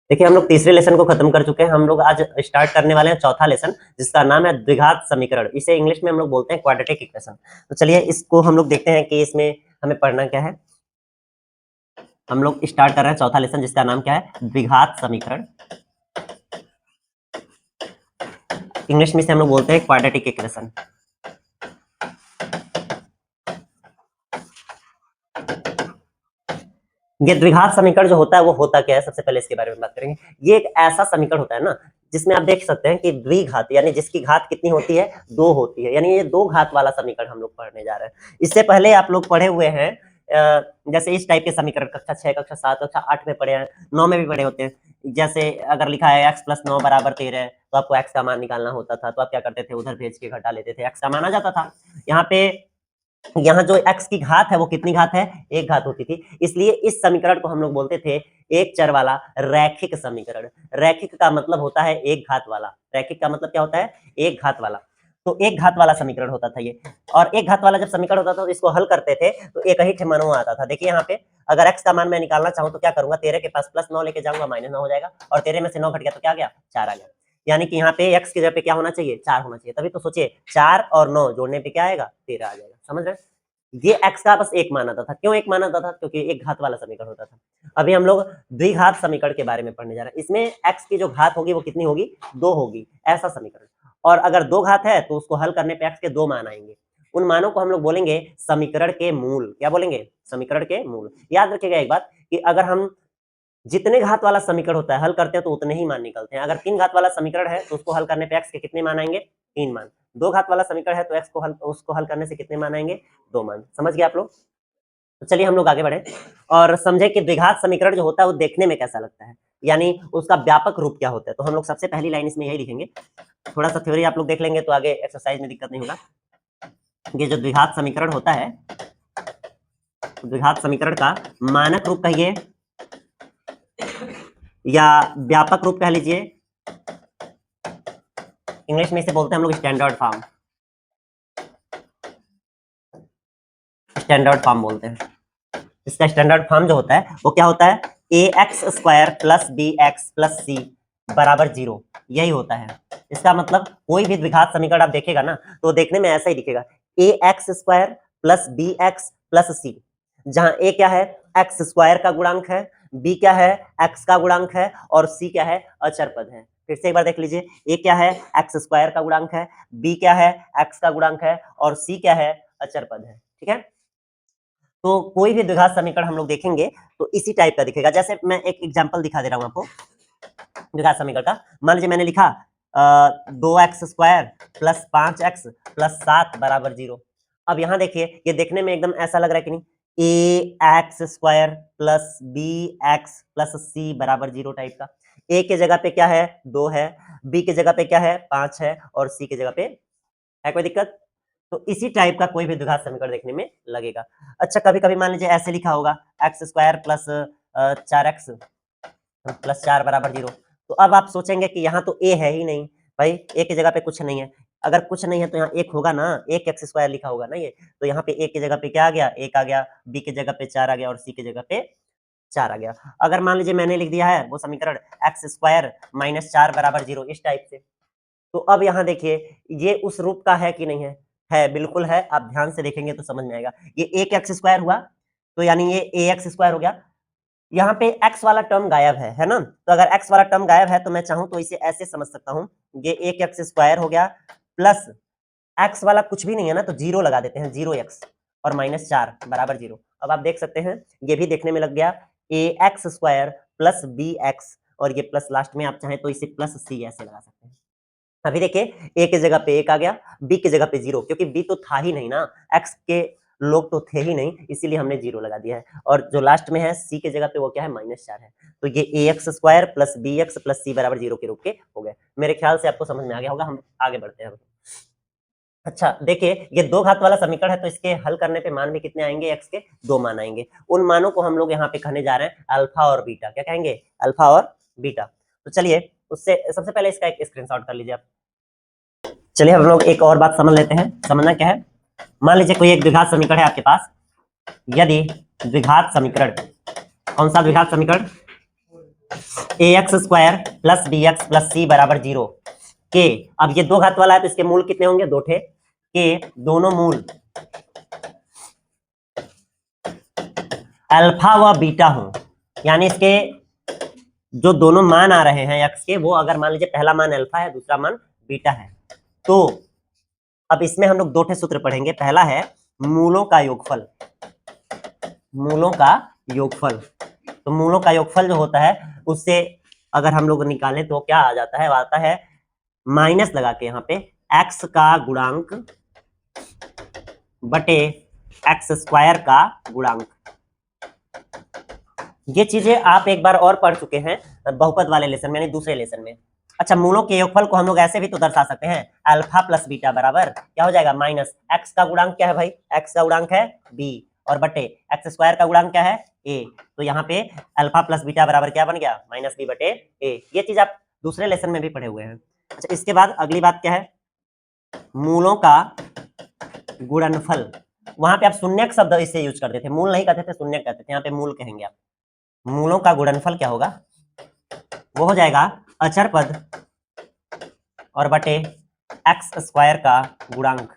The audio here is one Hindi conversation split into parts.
देखिए हम लोग तीसरे लेसन को खत्म कर चुके हैं। हम लोग आज स्टार्ट करने वाले हैं चौथा लेसन, जिसका नाम है द्विघात समीकरण। इसे इंग्लिश में हम लोग बोलते हैं क्वाड्रेटिक इक्वेशन। तो चलिए इसको हम लोग देखते हैं कि इसमें हमें पढ़ना क्या है। हम लोग स्टार्ट कर रहे हैं चौथा लेसन, जिसका नाम क्या है, द्विघात समीकरण। इंग्लिश में से हम लोग बोलते हैं क्वाड्रेटिक इक्वेशन। ये द्विघात समीकरण जो होता है वो होता क्या है, सबसे पहले इसके बारे में बात करेंगे। ये एक ऐसा समीकरण होता है ना, जिसमें आप देख सकते हैं कि द्विघात यानी जिसकी घात कितनी होती है, 2 होती है। यानी ये 2 घात वाला समीकरण हम लोग पढ़ने जा रहे हैं। इससे पहले आप लोग पढ़े हुए हैं जैसे इस टाइप के समीकरण कक्षा 6, कक्षा 7, कक्षा 8 में पढ़े हैं, 9 में भी पढ़े होते हैं। जैसे अगर लिखा है x + 9 = 13, तो आपको x का मान निकालना होता था, तो आप क्या करते थे, उधर भेज के घटा लेते थे, x का मान आ जाता था। यहाँ जो x की घात है वो कितनी घात है, 1 घात होती थी। इसलिए इस समीकरण को हम लोग बोलते थे एक चर वाला रैखिक समीकरण। रैखिक का मतलब होता है 1 घात वाला। रैखिक का मतलब क्या होता है, 1 घात वाला। तो 1 घात वाला समीकरण होता था ये। और 1 घात वाला जब समीकरण होता था तो इसको हल करते थे तो एक ही ठेमानवा आता था। देखिए यहाँ पे अगर x का मान मैं निकालना चाहूँ तो क्या करूंगा, 13 के पास +9 लेके जाऊंगा, -9 हो जाएगा, और 13 में से 9 घट गया तो क्या आ गया, 4 आ गया। यानी कि यहाँ पे x की जगह पे क्या होना चाहिए, 4 होना चाहिए। तभी तो सोचिए 4 और 9 जोड़ने पे क्या आएगा, 13 आ जाएगा। समझ रहे हैं? ये x का बस 1 मान आता था। क्यों 1 मान आता था, क्योंकि 1 घात वाला समीकरण होता था। अभी हम लोग द्विघात समीकरण के बारे में पढ़ने जा रहे हैं। इसमें x की जो घात होगी वो कितनी होगी, 2 होगी, ऐसा समीकरण। और अगर 2 घात है तो उसको हल करने पे x के 2 मान आएंगे। उन मानों को हम लोग बोलेंगे समीकरण के मूल। क्या बोलेंगे, समीकरण के मूल। याद रखिएगा एक बात कि अगर हम जितने घात वाला समीकरण होता है हल करते हैं तो उतने ही मान निकलते हैं। अगर 3 घात वाला समीकरण है तो उसको हल करने पे x के कितने मान आएंगे, 3 मान। 2 घात वाला समीकरण है तो x को उसको हल करने से कितने मान आएंगे, 2 मान। समझ गए आप लोग? तो चलिए हम लोग आगे बढ़े और समझे कि द्विघात समीकरण जो होता है वो देखने में कैसा लगता है, यानी उसका व्यापक रूप क्या होता है। तो हम लोग सबसे पहली लाइन इसमें यही लिखेंगे। थोड़ा सा थ्योरी आप लोग देख लेंगे तो आगे एक्सरसाइज में दिक्कत नहीं होगा। ये जो द्विघात समीकरण होता है, द्विघात समीकरण का मानक रूप कहिए या व्यापक रूप कह लीजिए, इंग्लिश में इसे बोलते हैं हम लोग स्टैंडर्ड फॉर्म। स्टैंडर्ड फॉर्म बोलते हैं इसका। स्टैंडर्ड फॉर्म जो होता है वो क्या होता है, ax² + bx + c = 0। यही होता है इसका मतलब। कोई भी द्विघात समीकरण आप देखेगा ना तो देखने में ऐसा ही दिखेगा, ax² + bx + c, जहां a क्या है, x² का गुणांक है, b क्या है, x का गुणांक है, और c क्या है, अचर पद है। फिर से एक बार देख लीजिए, a क्या है, x² का गुणांक है, b क्या है, x का गुणांक है, और c क्या है, अचर पद है। ठीक है, तो कोई भी द्विघात समीकरण हम लोग देखेंगे तो इसी टाइप का दिखेगा। जैसे मैं एक एग्जांपल दिखा दे रहा हूं आपको द्विघात समीकरण का। मान लीजिए मैंने लिखा 2x² + 5x + 7 = 0। अब यहाँ देखिए ये देखने में एकदम ऐसा लग रहा है कि नहीं, ax² + bx + c = 0 टाइप का। a के जगह पे क्या है, 2 है, b की जगह पे क्या है, 5 है, और c की जगह पे है। कोई दिक्कत? तो इसी टाइप का कोई भी द्विघात समीकरण देखने में लगेगा। अच्छा, कभी-कभी मान लीजिए ऐसे लिखा होगा x² + 4x + 4 = 0। तो अब आप सोचेंगे कि यहाँ तो a है ही नहीं, भाई a की जगह पे कुछ नहीं है। अगर कुछ नहीं है तो यहाँ 1 होगा ना, 1x² लिखा होगा ना ये। तो यहाँ पे a की जगह पे क्या आ गया, 1 आ गया, b की जगह पे 4 आ गया, और c की जगह पे 4 आ गया। अगर मान लीजिए मैंने लिख दिया है वो समीकरण x² - 4 = 0 इस टाइप से, तो अब यहाँ देखिए ये उस रूप का है कि नहीं है? है, बिल्कुल है। आप ध्यान से देखेंगे तो समझ में आएगा। ये 1x² हुआ तो यानी ये ax² हो गया। यहाँ पे x वाला टर्म गायब है ना? तो अगर x वाला टर्म गायब है तो मैं चाहूँ तो इसे ऐसे समझ सकता हूँ, ये 1x² हो गया प्लस x वाला कुछ भी नहीं है ना, तो 0 लगा देते हैं, 0x और -4 = 0। अब आप देख सकते हैं ये भी देखने में लग गया, ax² + bx, और ये प्लस लास्ट में आप चाहें तो इसे +c ऐसे लगा सकते हैं। अभी देखिए a की जगह पे 1 आ गया, b की जगह पे 0, क्योंकि b तो था ही नहीं ना, x के लोग तो थे ही नहीं, इसीलिए हमने 0 लगा दिया है। और जो लास्ट में है c की जगह पे वो क्या है, -4 है। तो ये ax² + bx + c = 0 के रूप के हो गए। मेरे ख्याल से आपको समझ में आ गया होगा। हम आगे बढ़ते हैं। अच्छा देखिए, ये 2 घात वाला समीकरण है तो इसके हल करने पे मान भी कितने आएंगे, x के 2 मान आएंगे। उन मानों को हम लोग यहाँ पे कहने जा रहे हैं अल्फा और बीटा। क्या कहेंगे, अल्फा और बीटा। तो चलिए उससे सबसे पहले इसका एक स्क्रीनशॉट कर लीजिए आप। चलिए हम लोग एक और बात समझ लेते हैं। समझना क्या है, मान लीजिए कोई एक द्विघात समीकरण है आपके पास। यदि द्विघात समीकरण, कौन सा द्विघात समीकरण, A X square plus B X plus C बराबर 0 के, अब ये दो घात वाला है तो इसके मूल कितने होंगे, दो ठे, के दोनों मूल अल्फा व बीटा हो, यानी इसके जो दोनों मान आ रहे हैं एक्स के, वो अगर मान लीजिए पहला मान अल्फा है दूसरा मान बीटा है, तो अब इसमें हम लोग दो ठे सूत्र पढ़ेंगे। पहला है मूलों का योगफल, मूलों का योगफल। तो मूलों का योगफल जो होता है उससे अगर हम लोग निकालें तो क्या आ जाता है, आता है माइनस लगा के यहाँ पे एक्स का गुणांक बटे एक्स स्क्वायर का गुणांक। ये चीजें आप एक बार और पढ़ चुके हैं बहुपद वाले लेसन में, यानी दूसरे लेसन में। अच्छा, मूलों के योगफल को हम लोग ऐसे भी तो दर्शा सकते हैं, अल्फा प्लस बीटा बराबर क्या हो जाएगा, माइनस एक्स का गुणांक क्या है भाई, एक्स का गुणांक है बी, और बटे एक्स स्क्वायर का गुणांक क्या है ए। तो यहाँ पे अल्फा प्लस बीटा बराबर क्या बन गया, माइनस बी बटे ए। ये चीज आप दूसरे लेसन में भी पढ़े हुए हैं। अच्छा, इसके बाद अगली बात क्या है, मूलों का गुणनफल। वहां पे आप शून्यक शब्द इससे यूज करते थे, मूल नहीं कहते थे, शून्यक कहते थे, यहाँ पे मूल कहेंगे आप। मूलों का गुणनफल क्या होगा, वो हो जाएगा अचर पद और बटे एक्स स्क्वायर का गुणांक।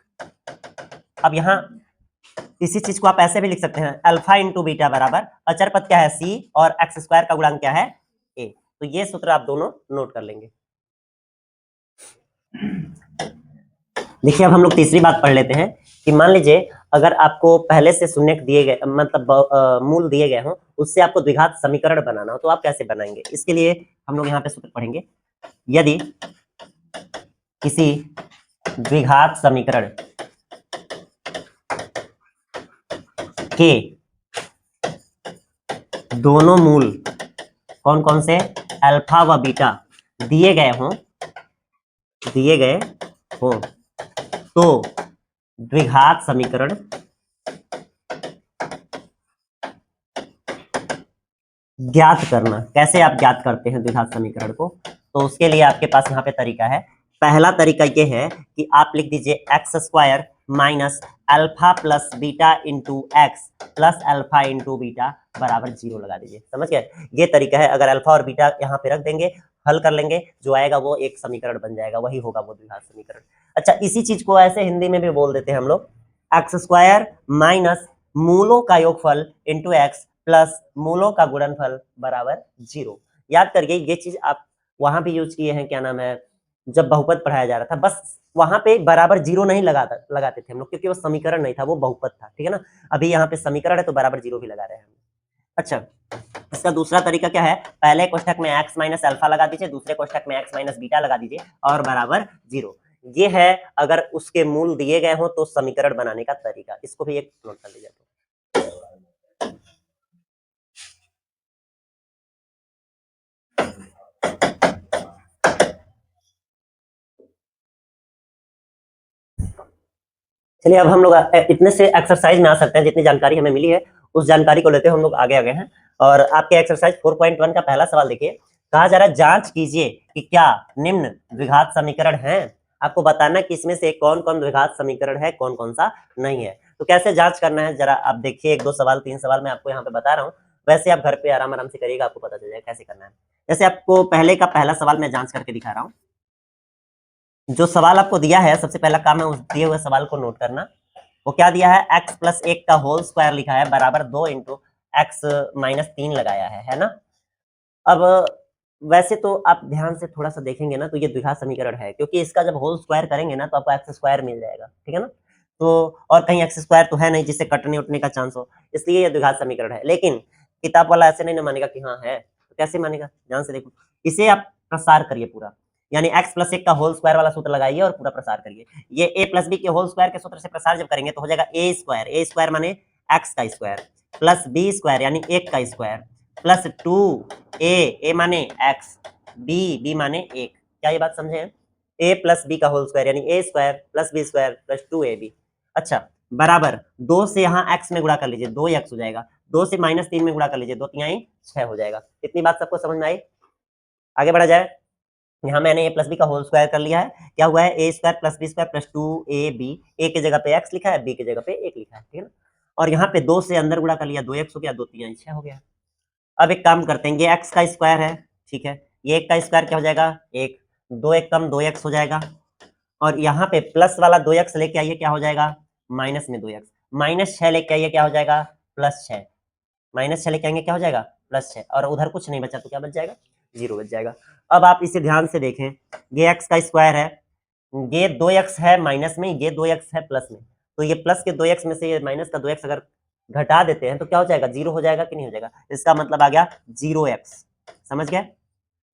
अब यहाँ इसी चीज को आप ऐसे भी लिख सकते हैं, अल्फा इंटू बीटा बराबर अचर पद क्या है सी और एक्स स्क्वायर का गुणांक क्या है ए। तो ये सूत्र आप दोनों नोट कर लेंगे। देखिए, अब हम लोग तीसरी बात पढ़ लेते हैं कि मान लीजिए अगर आपको पहले से शून्य दिए गए, मतलब मूल दिए गए हों, उससे आपको द्विघात समीकरण बनाना हो तो आप कैसे बनाएंगे। इसके लिए हम लोग यहाँ पे सूत्र पढ़ेंगे। यदि किसी द्विघात समीकरण के दोनों मूल कौन कौन से, अल्फा व बीटा दिए गए हों, तो द्विघात समीकरण ज्ञात करना। कैसे आप ज्ञात करते हैं द्विघात समीकरण को, तो उसके लिए आपके पास यहाँ पे तरीका है। पहला तरीका ये है कि आप लिख दीजिए x square minus alpha plus beta into x plus alpha into beta बराबर 0 लगा दीजिए। समझ गए, ये तरीका है। अगर अल्फा और बीटा यहाँ पे रख देंगे, हल कर लेंगे, जो आएगा वो एक समीकरण बन जाएगा, वही होगा वो द्विघात समीकरण। अच्छा, इसी चीज को ऐसे हिंदी में भी बोल देते हैं हम लोग, एक्स स्क्वायर माइनस मूलों का योगफल इंटू एक्स प्लस मूलों का गुणनफल बराबर 0। याद करिए, ये चीज आप वहां भी यूज किए हैं, क्या नाम है, जब बहुपद पढ़ाया जा रहा था। बस वहां पे बराबर 0 नहीं लगाते थे हम लोग, क्योंकि वो समीकरण नहीं था, वो बहुपद था, ठीक है ना। अभी यहाँ पे समीकरण है तो बराबर 0 भी लगा रहे हैं हम। अच्छा, इसका दूसरा तरीका क्या है, पहले कोष्ठक में एक्स माइनस अल्फा लगा दीजिए, दूसरे कोष्ठक में एक्स माइनस बीटा लगा दीजिए और बराबर 0। ये है अगर उसके मूल दिए गए हो तो समीकरण बनाने का तरीका। इसको भी एक नोट कर लीजिए। चलिए, अब हम लोग इतने से एक्सरसाइज में आ सकते हैं, जितनी जानकारी हमें मिली है उस जानकारी को लेते हुए हम लोग आगे आगे हैं। और आपके एक्सरसाइज 4.1 का पहला सवाल देखिए, कहा जा रहा है जांच कीजिए कि क्या निम्न द्विघात समीकरण हैं। आपको बताना कि इसमें से कौन कौन द्विघात समीकरण है, कौन कौन सा नहीं है। तो कैसे जांच करना है, जरा आप देखिए, एक दो सवाल, तीन सवाल मैं आपको यहाँ पे बता रहा हूँ, वैसे आप घर पे आराम आराम से करिएगा, आपको पता चल जाएगा कैसे करना है। जैसे आपको पहले का पहला सवाल मैं जांच करके दिखा रहा हूँ। जो सवाल आपको दिया है, सबसे पहला काम है उस दिए हुए सवाल को नोट करना। वो क्या दिया है, x प्लस 1 का होल स्क्वायर लिखा है बराबर 2 इंटू एक्स माइनस 3 लगाया है ना। अब वैसे तो आप ध्यान से थोड़ा सा देखेंगे ना तो ये द्विघात समीकरण है, क्योंकि इसका जब होल स्क्वायर करेंगे ना तो आपको एक्स स्क्वायर मिल जाएगा, ठीक है ना। तो और कहीं एक्स स्क्वायर तो है नहीं जिससे कटने उठने का चांस हो, इसलिए ये द्विघात समीकरण है। लेकिन किताब वाला ऐसे नहीं ना मानेगा कि हाँ है, तो कैसे मानेगा, ध्यान से देखो। इसे आप प्रसार करिए पूरा, यानी x प्लस 1 का होल स्क्वायर वाला सूत्र लगाइए और पूरा प्रसार करिए। ये a प्लस बी के होल स्क्वायर के सूत्र से प्रसार जब करेंगे तो हो जाएगा ए स्क्वायर माने x का स्क्वायर प्लस बी स्क्वायर यानी 1 का स्क्वायर प्लस 2 ए माने x, बी माने 1। क्या ये बात समझे, a प्लस बी का होल स्क्वायर यानी a square plus B square plus 2ab। अच्छा, बराबर 2 से यहाँ x में गुणा कर लीजिए, 2x हो जाएगा, 2 से माइनस 3 में गुणा कर लीजिए, 2 3 6 हो जाएगा। इतनी बात सबको समझ में आई। आगे बढ़ा जाए, यहाँ मैंने a प्लस बी का होल स्क्वायर कर लिया है, क्या हुआ है, A square plus B square plus 2ab, A की जगह पे x लिखा है, बी की जगह पे 1 लिखा है, ठीक है ना। और यहाँ पे 2 से अंदर गुणा कर लिया, 2x हो गया, 2 3 6 हो गया। अब एक काम करते हैं, ये एक्स का स्क्वायर है, ठीक है, ये एक का स्क्वायर क्या हो जाएगा, एक, दो एक कम दो एक्स हो जाएगा, और यहाँ पे प्लस वाला दो एक्स लेके आइए, क्या हो जाएगा, माइनस में दो एक्स, माइनस 6 लेके आइए, क्या हो जाएगा, +6, -6 लेके आएंगे, क्या हो जाएगा, +6, और उधर कुछ नहीं बचा तो क्या बच जाएगा, 0 बच जाएगा। अब आप इसे ध्यान से देखें, ये एक्स का स्क्वायर है, ये 2x है माइनस में, ये 2x है प्लस में, तो ये प्लस के 2x में से ये माइनस का 2x अगर घटा देते हैं तो क्या हो जाएगा, 0 हो जाएगा कि नहीं हो जाएगा, इसका मतलब आ गया 0x, समझ गए,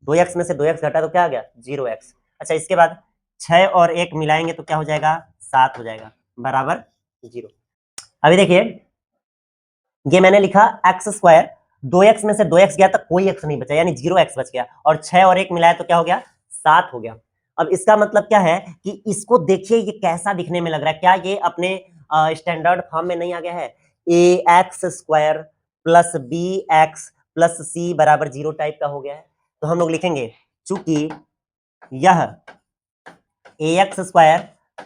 2x में से 2x घटा तो क्या आ गया, 0x। अच्छा, इसके बाद 6 और 1 मिलाएंगे तो क्या हो जाएगा, 7 हो जाएगा, बराबर 0। अभी देखिए, ये मैंने लिखा एक्स स्क्वायर, 2x में से 2x गया तो कोई x नहीं बचा, यानी 0x बच गया, और 6 और 1 मिलाया तो क्या हो गया, 7 हो गया। अब इसका मतलब क्या है कि इसको देखिए ये कैसा दिखने में लग रहा है, क्या ये अपने स्टैंडर्ड फॉर्म में नहीं आ गया है, ax square plus bx plus c बराबर 0 टाइप का हो गया है। तो हम लोग लिखेंगे, चूंकि यह ax square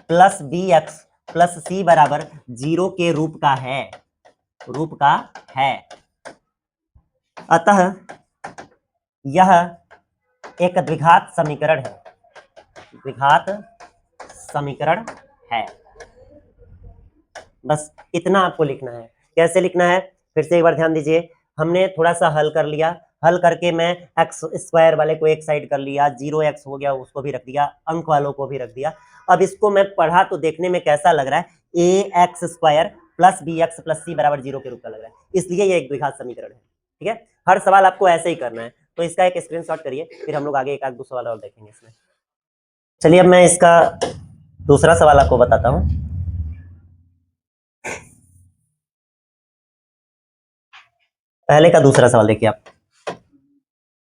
plus bx plus c बराबर 0 के रूप का है, अतः यह एक द्विघात समीकरण है, द्विघात समीकरण है। बस इतना आपको लिखना है। कैसे लिखना है, फिर से एक बार ध्यान दीजिए, हमने थोड़ा सा हल कर लिया, हल करके मैं एक्स स्क्वायर वाले को एक साइड कर लिया, 0x हो गया उसको भी रख दिया, अंक वालों को भी रख दिया। अब इसको मैं पढ़ा तो देखने में कैसा लग रहा है, ax square plus bx plus c बराबर 0 के रूप का लग रहा है, इसलिए ये एक द्विघात समीकरण है। ठीक है, हर सवाल आपको ऐसे ही करना है, तो इसका एक स्क्रीनशॉट करिए, फिर हम लोग आगे एक आध दो सवाल और देखेंगे इसमें। चलिए अब मैं इसका दूसरा सवाल आपको बताता हूँ। पहले का दूसरा सवाल देखिए आप,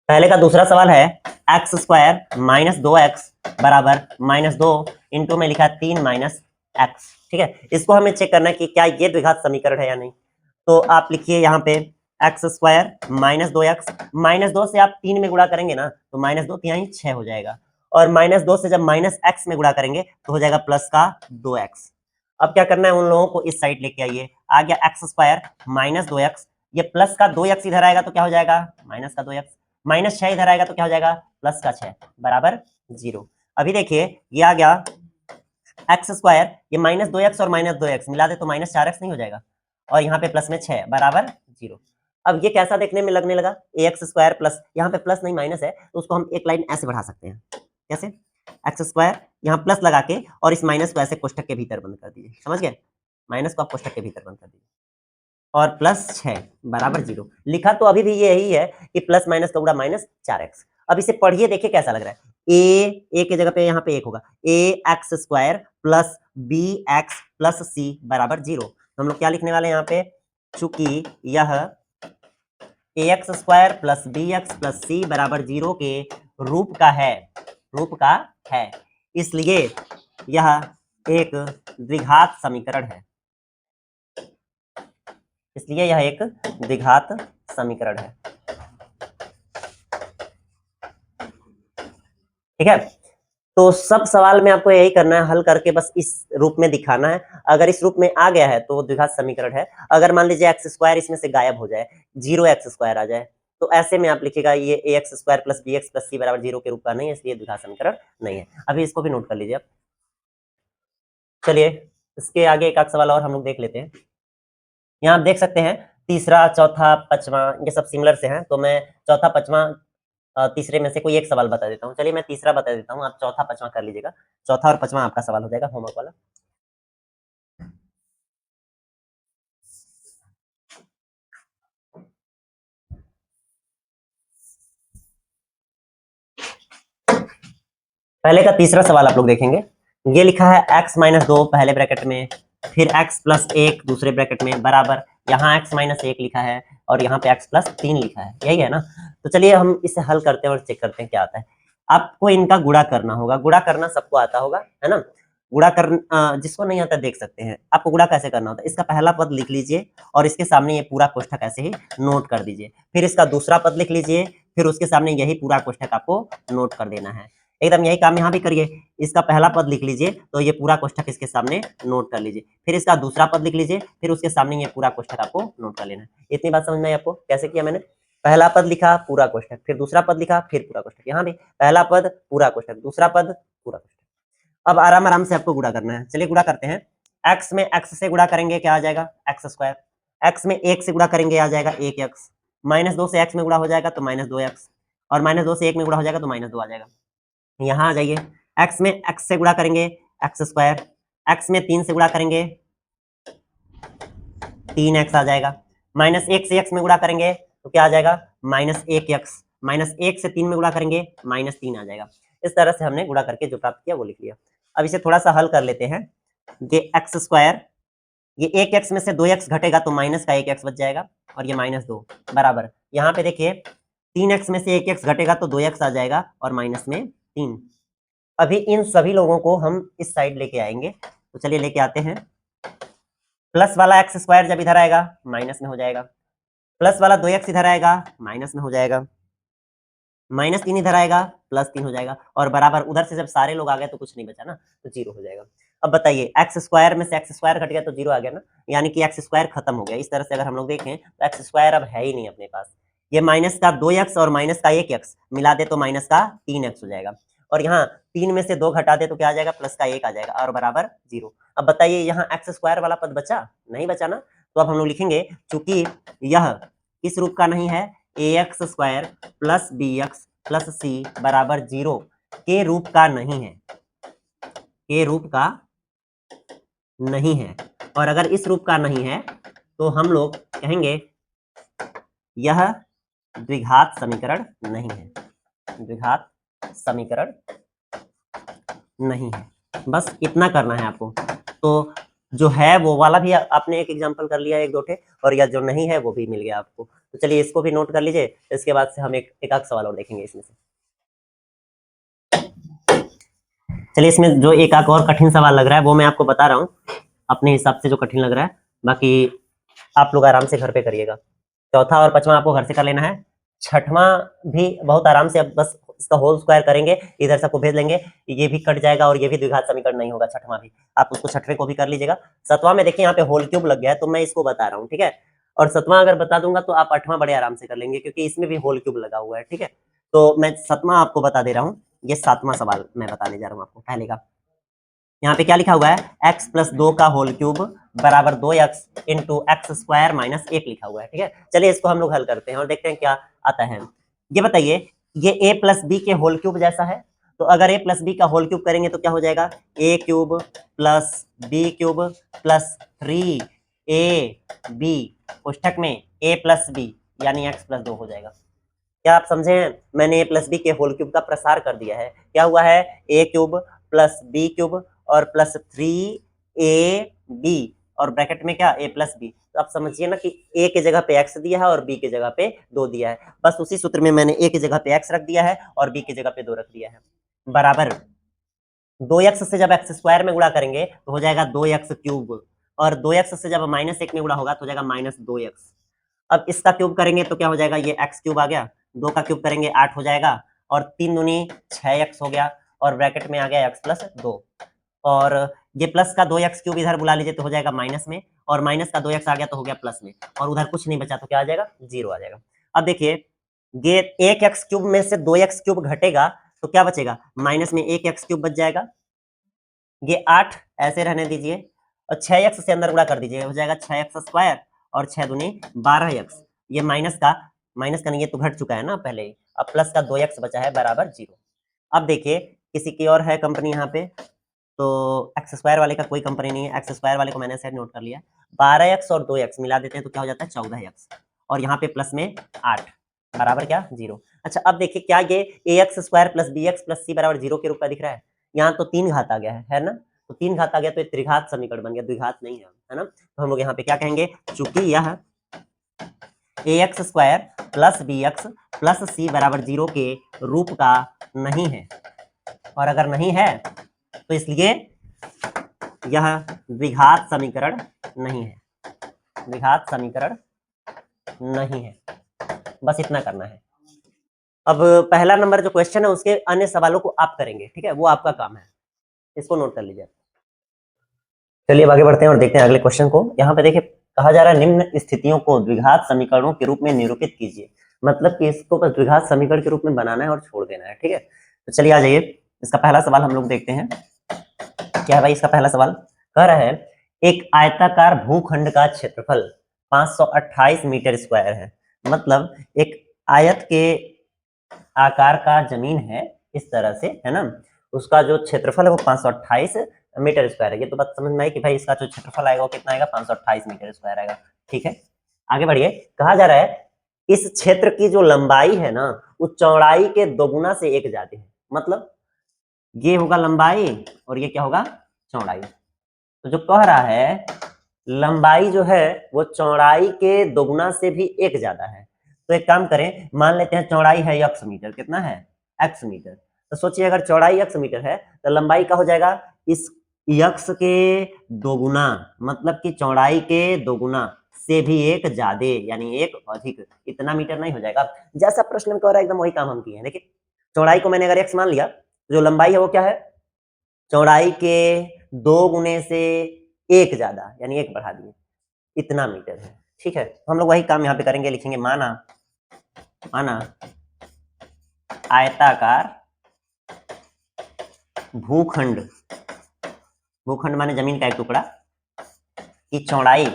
पहले का दूसरा सवाल है एक्स स्क्वायर माइनस 2x बराबर -2 इंटू में लिखा 3 माइनस एक्स। ठीक है, इसको हमें चेक करना है कि क्या ये द्विघात समीकरण है या नहीं। तो आप लिखिए यहाँ पे एक्स स्क्वायर -2x, -2 से आप 3 में गुणा करेंगे ना तो -2 3 6 हो जाएगा, और -2 से जब -x में गुणा करेंगे तो हो जाएगा प्लस का 2x। अब क्या करना है, उन लोगों को इस साइड लेके आइए, आ गया एक्स स्क्वायर -2x, ये प्लस का 2x इधर आएगा तो क्या हो जाएगा, माइनस का 2x, -6 इधर आएगा तो क्या हो जाएगा, प्लस का 6 बराबर 0। अभी देखिए ये आ गया एक्स स्क्वायर, ये -2x और -2x मिला दे तो -4x नहीं हो जाएगा, और यहाँ पे प्लस में 6 बराबर 0। अब ये कैसा देखने में लगने लगा, ax स्क्वायर प्लस, यहाँ पे प्लस नहीं माइनस है तो उसको हम एक लाइन ऐसे बढ़ा सकते हैं, कैसे, एक्स स्क्वायर यहाँ प्लस लगा के और इस माइनस को ऐसे कोष्ठक के भीतर बंद कर दीजिए, समझ गए, माइनस को आप कोष्ठक के भीतर बंद कर दीजिए, और प्लस 6 बराबर 0। लिखा तो अभी भी यही है कि प्लस माइनस का गुणा -4x। अब इसे पढ़िए, देखिए कैसा लग रहा है, ए के जगह पे यहाँ पे 1 होगा, ax square plus bx plus c बराबर 0। तो हम लोग क्या लिखने वाले हैं यहाँ पे, चूंकि यह ax square plus bx plus c बराबर 0 के रूप का है, इसलिए यह एक द्विघात समीकरण है, इसलिए यह एक द्विघात समीकरण है। ठीक है, तो सब सवाल में आपको यही करना है, हल करके बस इस रूप में दिखाना है। अगर इस रूप में आ गया है तो वो द्विघात समीकरण है। अगर मान लीजिए एक्स स्क्वायर इसमें से गायब हो जाए, 0x स्क्वायर आ जाए, तो ऐसे में आप लिखिएगा ये ax square plus bx plus c बराबर 0 के रूप का नहीं है, इसलिए द्विघात समीकरण नहीं है। अभी इसको भी नोट कर लीजिए आप। चलिए इसके आगे एक आध सवाल और हम लोग देख लेते हैं। यहाँ आप देख सकते हैं तीसरा, चौथा, पांचवा ये सब सिमिलर से हैं, तो मैं चौथा, पांचवा, तीसरे में से कोई एक सवाल बता देता हूँ। चलिए मैं तीसरा बता देता हूँ, आप चौथा पांचवा कर लीजिएगा। चौथा और पांचवा आपका सवाल हो जाएगा होमवर्क वाला। पहले का तीसरा सवाल आप लोग देखेंगे, ये लिखा है x माइनस 2 पहले ब्रैकेट में, फिर x प्लस 1 दूसरे ब्रैकेट में बराबर, यहाँ x माइनस 1 लिखा है और यहाँ पे x प्लस 3 लिखा है, यही है ना। तो चलिए हम इसे हल करते हैं और चेक करते हैं क्या आता है। आपको इनका गुणा करना होगा, गुणा करना सबको आता होगा, है ना। गुणा कर जिसको नहीं आता देख सकते हैं। आपको गुणा कैसे करना होता है, इसका पहला पद लिख लीजिए और इसके सामने ये पूरा कोष्ठक ऐसे ही नोट कर दीजिए, फिर इसका दूसरा पद लिख लीजिए, फिर उसके सामने यही पूरा कोष्ठक आपको नोट कर देना है। एकदम यही काम यहाँ भी करिए, इसका पहला पद लिख लीजिए तो ये पूरा कोष्ठक इसके सामने नोट कर लीजिए, फिर इसका दूसरा पद लिख लीजिए, फिर उसके सामने ये पूरा कोष्ठक आपको नोट कर लेना है। इतनी बात समझ में आई आपको, कैसे किया मैंने। पहला पद लिखा पूरा कोष्ठक, फिर दूसरा पद लिखा फिर पूरा कोष्ठक, यहाँ भी पहला पद पूरा कोष्ठक, दूसरा पद पूरा कोष्ठक। अब आराम आराम से आपको गुणा करना है। चलिए गुणा करते हैं। x में x से गुणा करेंगे क्या आ जाएगा एक्स स्क्वायर, x में 1 से गुणा करेंगे आ जाएगा 1x, -2 से x में गुणा हो जाएगा तो -2x, और -2 से 1 में गुणा हो जाएगा तो -2 आ जाएगा। यहाँ आ जाइए, x में x से गुणा करेंगे एक्स स्क्वायर, x में 3 से गुणा करेंगे 3x आ जाएगा, -1 से x में गुणा करेंगे तो क्या आ जाएगा -1x, -1 से 3 में गुणा करेंगे -3 आ जाएगा। इस तरह से हमने गुणा करके जो प्राप्त किया वो लिख लिया। अब इसे थोड़ा सा हल कर लेते हैं। ये एक्स स्क्वायर, ये 1x में से 2x घटेगा तो माइनस का 1x बच जाएगा, और ये -2 बराबर, यहाँ पे देखिए 3x में से 1x घटेगा तो 2x आ जाएगा और माइनस में 3। अभी इन सभी लोगों को हम इस साइड लेके आएंगे, तो चलिए लेके आते हैं। प्लस वाला एक्स स्क्वायर जब इधर आएगा माइनस में हो जाएगा, प्लस वाला 2x इधर आएगा माइनस में हो जाएगा, -3 इधर आएगा +3 हो जाएगा, और बराबर उधर से जब सारे लोग आ गए तो कुछ नहीं बचा ना, तो 0 हो जाएगा। अब बताइए एक्स स्क्वायर में से एक्स स्क्वायर घट गया तो 0 आ गया ना, यानी कि एक्स स्क्वायर खत्म हो गया। इस तरह से अगर हम लोग देखें तो एक्स स्क्वायर अब है ही नहीं अपने पास। ये माइनस का 2x और माइनस का 1x मिला दे तो माइनस का 3x हो जाएगा, और यहाँ 3 में से 2 घटा दे तो क्या आ जाएगा प्लस का 1 आ जाएगा, और बराबर 0। अब बताइए यहाँ एक्स स्क्वायर वाला पद बचा नहीं बचा ना, तो अब हम लोग लिखेंगे चूंकि यह किस रूप का नहीं है, ax square plus bx plus C बराबर 0 के रूप का नहीं है, के रूप का नहीं है। और अगर इस रूप का नहीं है तो हम लोग कहेंगे यह द्विघात समीकरण नहीं है, द्विघात समीकरण नहीं है। बस इतना करना है आपको। तो जो है वो वाला भी आपने एक एग्जांपल कर लिया, एक दो ठे, और या जो नहीं है वो भी मिल गया आपको। तो चलिए इसको भी नोट कर लीजिए, इसके बाद से हम एक आध सवाल और देखेंगे इसमें से। चलिए इसमें जो एक आध और कठिन सवाल लग रहा है वो मैं आपको बता रहा हूँ अपने हिसाब से जो कठिन लग रहा है, बाकी आप लोग आराम से घर पे करिएगा। चौथा और पांचवा आपको घर से कर लेना है, छठवां भी बहुत आराम से, अब बस इसका होल स्क्वायर करेंगे, इधर सबको भेज लेंगे, ये भी कट जाएगा और ये भी द्विघात समीकरण नहीं होगा। छठवां भी आप उसको छठवें को भी कर लीजिएगा। सतवां में देखिए यहाँ पे होल क्यूब लग गया है तो मैं इसको बता रहा हूँ, ठीक है। और सतवां अगर बता दूंगा तो आप आठवां बड़े आराम से कर लेंगे क्योंकि इसमें भी होल क्यूब लगा हुआ है, ठीक है। तो मैं सतवां आपको बता दे रहा हूँ, ये सातवां सवाल मैं बताने जा रहा हूँ आपको पहले का। यहाँ पे क्या लिखा हुआ है, x प्लस 2 का होल क्यूब बराबर 2x into x square minus 1 लिखा हुआ है, ठीक है। चलिए इसको हम लोग हल करते हैं और देखते हैं क्या आता है। ये बताइए, ये a प्लस बी के होल क्यूब जैसा है, तो अगर a प्लस बी का होल क्यूब करेंगे तो क्या हो जाएगा, a cube plus B cube plus 3ab कोष्ठक में a प्लस बी यानी x प्लस 2 हो जाएगा। क्या आप समझे हैं? मैंने a प्लस बी के होल क्यूब का प्रसार कर दिया है। क्या हुआ है, a cube plus B cube और प्लस 3ab और ब्रैकेट में क्या a प्लस बी। तो आप समझिए ना कि a के जगह पे x दिया है और b के जगह पे 2 दिया है। बस उसी सूत्र में मैंने a के जगह पे x रख दिया है और b के जगह पे 2 रख दिया है। बराबर 2x से जब x स्क्वायर में गुणा करेंगे तो हो जाएगा 2x क्यूब, और 2x से जब -1 में गुणा होगा तो हो जाएगा -2x। अब इसका क्यूब करेंगे तो क्या हो जाएगा, ये x क्यूब आ गया, 2 का क्यूब करेंगे 8 हो जाएगा, और 3 दूनी 6x हो गया, और ब्रैकेट में आ गया x प्लस 2, और ये प्लस का 2x क्यूब इधर बुला लीजिए तो हो जाएगा माइनस में, और माइनस का 2x आ गया तो हो गया प्लस में, और उधर कुछ नहीं बचा तो क्या आ जाएगा, 0 आ जाएगा। अब देखिए ये 1x क्यूब में से 2x क्यूब घटेगा तो क्या बचेगा, माइनस में 1x क्यूब बच जाएगा, ये 8 ऐसे रहने दीजिए, और 6x से अंदर गुणा कर दीजिए, हो जाएगा 6x स्क्वायर और 6 दूनी 12x। ये माइनस का नहीं, ये तो घट चुका है ना पहले ही। अब प्लस का 2x बचा है बराबर 0। अब देखिए किसी की और है कंपनी यहाँ पे, तो एक्स स्क्वायर वाले का कोई कंपनी नहीं है, एक्स स्क्वायर वाले को मैंने साइड नोट कर लिया। 12x और 2x मिला देते हैं तो क्या हो जाता है 14x, और यहाँ पे प्लस में 8 बराबर क्या 0। अच्छा अब देखिए क्या ये ax square plus bx plus c बराबर 0 के रूप का दिख रहा है, यहाँ तो 3 घात आ गया है ना, तो 3 घात आ गया तो ये त्रिघात समीकरण बन गया, द्विघात नहीं है ना। तो हम लोग यहाँ पे क्या कहेंगे, चूंकि यह ax square plus bx plus c बराबर 0 के रूप का नहीं है, और अगर नहीं है तो इसलिए यह द्विघात समीकरण नहीं है, द्विघात समीकरण नहीं है। बस इतना करना है। अब पहला नंबर जो क्वेश्चन है उसके अन्य सवालों को आप करेंगे, ठीक है, वो आपका काम है, इसको नोट कर लीजिए। चलिए आगे बढ़ते हैं और देखते हैं अगले क्वेश्चन को। यहाँ पे देखिए कहा जा रहा है निम्न स्थितियों को द्विघात समीकरणों के रूप में निरूपित कीजिए। मतलब कि इसको बस द्विघात समीकरण के रूप में बनाना है और छोड़ देना है, ठीक है। तो चलिए आ जाइए, इसका पहला सवाल हम लोग देखते हैं। क्या है भाई इसका पहला सवाल? कह रहा है एक आयताकार भूखंड का क्षेत्रफल 528 मीटर स्क्वायर है। मतलब एक आयत के आकार का जमीन है इस तरह से, है ना, उसका जो क्षेत्रफल है वो 528 मीटर स्क्वायर है। ये तो बात समझ में आई कि भाई इसका जो क्षेत्रफल आएगा वो कितना आएगा, 528 मीटर स्क्वायर आएगा। ठीक है, आगे बढ़िए। कहा जा रहा है इस क्षेत्र की जो लंबाई है ना वो चौड़ाई के दोगुना से एक ज्यादा है। मतलब ये होगा लंबाई और ये क्या होगा, चौड़ाई। तो जो कह रहा है लंबाई जो है वो चौड़ाई के दोगुना से भी एक ज्यादा है। तो एक काम करें, मान लेते हैं चौड़ाई है x मीटर, कितना है, x मीटर। तो सोचिए अगर चौड़ाई x मीटर है तो लंबाई क्या हो जाएगा, इस x के दोगुना, मतलब कि चौड़ाई के दोगुना से भी एक ज्यादा, यानी एक अधिक, इतना मीटर नहीं हो जाएगा। जैसा प्रश्न में कह रहा है एकदम वही काम हम किए हैं। देखिए चौड़ाई को मैंने अगर x मान लिया, जो लंबाई है वो क्या है, चौड़ाई के 2 गुने से एक ज्यादा, यानी एक बढ़ा दिए, इतना मीटर है। ठीक है, तो हम लोग वही काम यहाँ पे करेंगे, लिखेंगे माना आयताकार भूखंड, भूखंड माने जमीन का एक टुकड़ा, की चौड़ाई